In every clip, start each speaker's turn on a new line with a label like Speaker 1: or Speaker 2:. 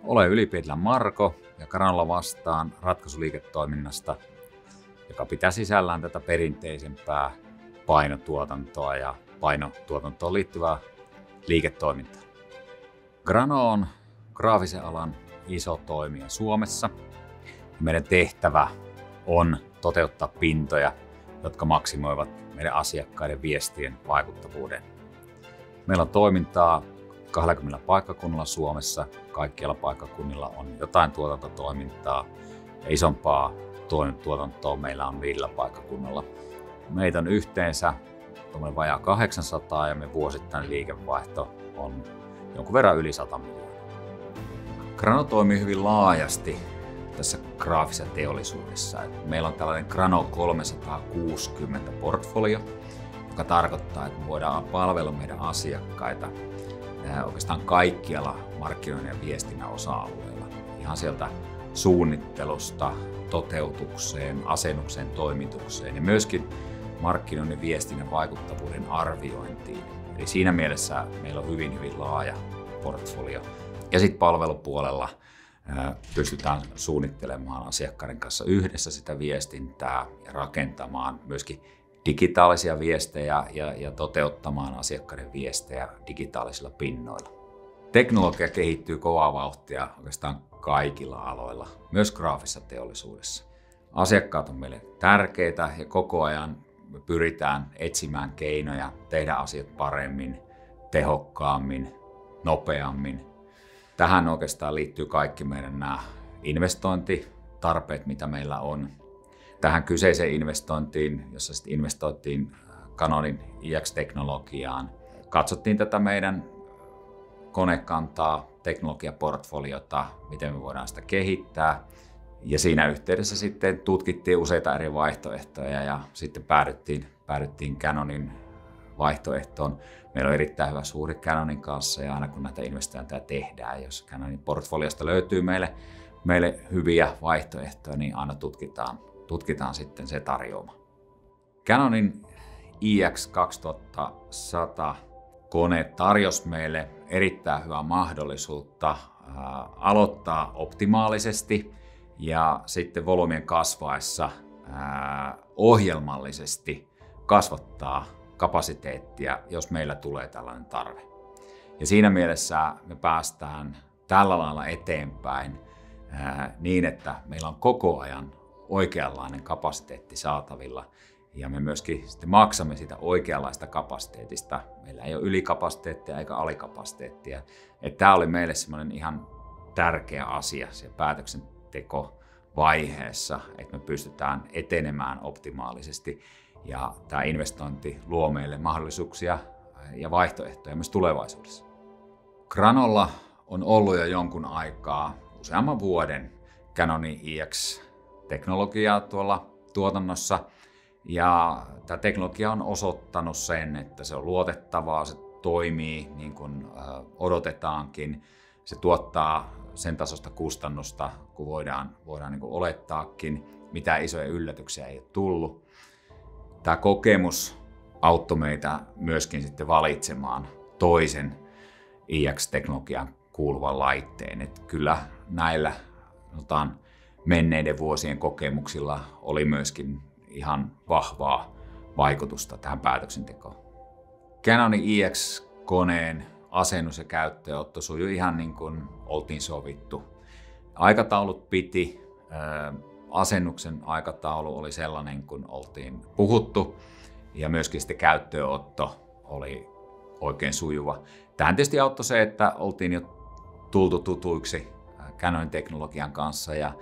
Speaker 1: Olen Yli-Pietilän Marko ja Granola vastaan ratkaisuliiketoiminnasta, joka pitää sisällään tätä perinteisempää painotuotantoa ja painotuotantoon liittyvää liiketoimintaa. Grano on graafisen alan iso toimija Suomessa. Meidän tehtävä on toteuttaa pintoja, jotka maksimoivat meidän asiakkaiden viestien vaikuttavuuden. Meillä on toimintaa 20 paikkakunnalla Suomessa. Kaikkialla paikkakunnilla on jotain tuotantotoimintaa ja isompaa tuotantoa meillä on 5 paikkakunnalla. Meitä on yhteensä vajaa 800 ja me vuosittainen liikevaihto on jonkun verran yli 100 miljoonaa. Grano toimii hyvin laajasti tässä graafisessa teollisuudessa. Meillä on tällainen Grano 360 portfolio, joka tarkoittaa, että me voidaan palvella meidän asiakkaita oikeastaan kaikkialla markkinoinnin ja viestinnän osa-alueilla. Ihan sieltä suunnittelusta, toteutukseen, asennukseen, toimitukseen ja myöskin markkinoinnin viestinnän vaikuttavuuden arviointiin. Eli siinä mielessä meillä on hyvin laaja portfolio. Ja sitten palvelupuolella pystytään suunnittelemaan asiakkaiden kanssa yhdessä sitä viestintää ja rakentamaan myöskin digitaalisia viestejä ja toteuttamaan asiakkaiden viestejä digitaalisilla pinnoilla. Teknologia kehittyy kovaa vauhtia oikeastaan kaikilla aloilla, myös graafisessa teollisuudessa. Asiakkaat on meille tärkeitä ja koko ajan me pyritään etsimään keinoja tehdä asiat paremmin, tehokkaammin, nopeammin. Tähän oikeastaan liittyy kaikki meidän nämä investointitarpeet, mitä meillä on. Tähän kyseiseen investointiin, jossa sitten investoitiin Canonin iX-teknologiaan, katsottiin tätä meidän konekantaa, teknologiaportfoliota, miten me voidaan sitä kehittää. Ja siinä yhteydessä sitten tutkittiin useita eri vaihtoehtoja ja sitten päädyttiin Canonin vaihtoehtoon. Meillä on erittäin hyvä suhde Canonin kanssa ja aina kun näitä investointeja tehdään, jos Canonin portfoliosta löytyy meille hyviä vaihtoehtoja, niin aina tutkitaan sitten se tarjoama. Canonin iX2100 kone tarjosi meille erittäin hyvää mahdollisuutta aloittaa optimaalisesti ja sitten volyymien kasvaessa ohjelmallisesti kasvattaa kapasiteettia, jos meillä tulee tällainen tarve. Ja siinä mielessä me päästään tällä lailla eteenpäin niin, että meillä on koko ajan oikeanlainen kapasiteetti saatavilla ja me myöskin sitten maksamme siitä oikeanlaista kapasiteetista. Meillä ei ole ylikapasiteettia eikä alikapasiteettia. Tämä oli meille semmoinen ihan tärkeä asia se päätöksentekovaiheessa, että me pystytään etenemään optimaalisesti ja tämä investointi luo meille mahdollisuuksia ja vaihtoehtoja myös tulevaisuudessa. Granolla on ollut jo jonkun aikaa, useamman vuoden, Canonin iX-teknologiaa tuolla tuotannossa. Ja tämä teknologia on osoittanut sen, että se on luotettavaa, se toimii niin kuin odotetaankin. Se tuottaa sen tasosta kustannusta, kun voidaan niin kuin olettaakin. Mitään isoja yllätyksiä ei ole tullut. Tämä kokemus auttoi meitä myöskin sitten valitsemaan toisen iX-teknologian kuuluvan laitteen. Että kyllä näillä menneiden vuosien kokemuksilla oli myöskin ihan vahvaa vaikutusta tähän päätöksentekoon. Canonin iX-koneen asennus ja käyttöönotto sujui ihan niin kuin oltiin sovittu. Aikataulut piti, asennuksen aikataulu oli sellainen kuin oltiin puhuttu ja myöskin sitten käyttöönotto oli oikein sujuva. Tähän tietysti auttoi se, että oltiin jo tultu tutuiksi Canonin teknologian kanssa ja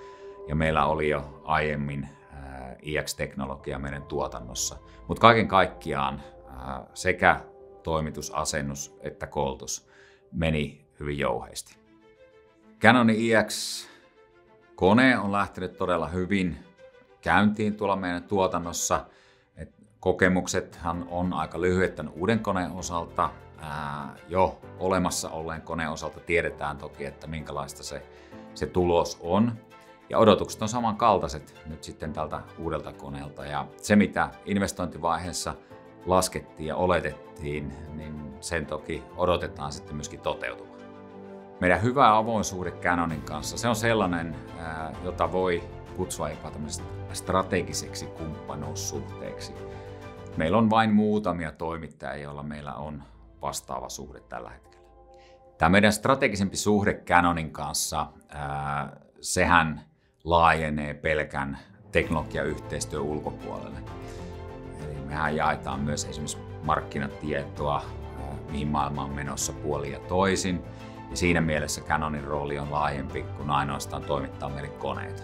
Speaker 1: meillä oli jo aiemmin iX-teknologia meidän tuotannossa. Mutta kaiken kaikkiaan sekä toimitus, asennus että koulutus meni hyvin jouheesti. Canonin iX-kone on lähtenyt todella hyvin käyntiin tuolla meidän tuotannossa. Kokemuksethan on aika lyhyet tämän uuden koneen osalta. Jo olemassa olleen koneen osalta tiedetään toki, että minkälaista se tulos on. Ja odotukset on samankaltaiset nyt sitten tältä uudelta koneelta. Ja se, mitä investointivaiheessa laskettiin ja oletettiin, niin sen toki odotetaan sitten myöskin toteutumaan. Meidän hyvä avoin suhde Canonin kanssa, se on sellainen, jota voi kutsua jopa strategiseksi kumppanuussuhteeksi. Meillä on vain muutamia toimittajia, joilla meillä on vastaava suhde tällä hetkellä. Tämä meidän strategisempi suhde Canonin kanssa, sehän laajenee pelkän teknologiayhteistyön ulkopuolelle. Eli mehän jaetaan myös esimerkiksi markkinatietoa, mihin maailma on menossa puolin ja toisin. Ja siinä mielessä Canonin rooli on laajempi kuin ainoastaan toimittaa meille koneita.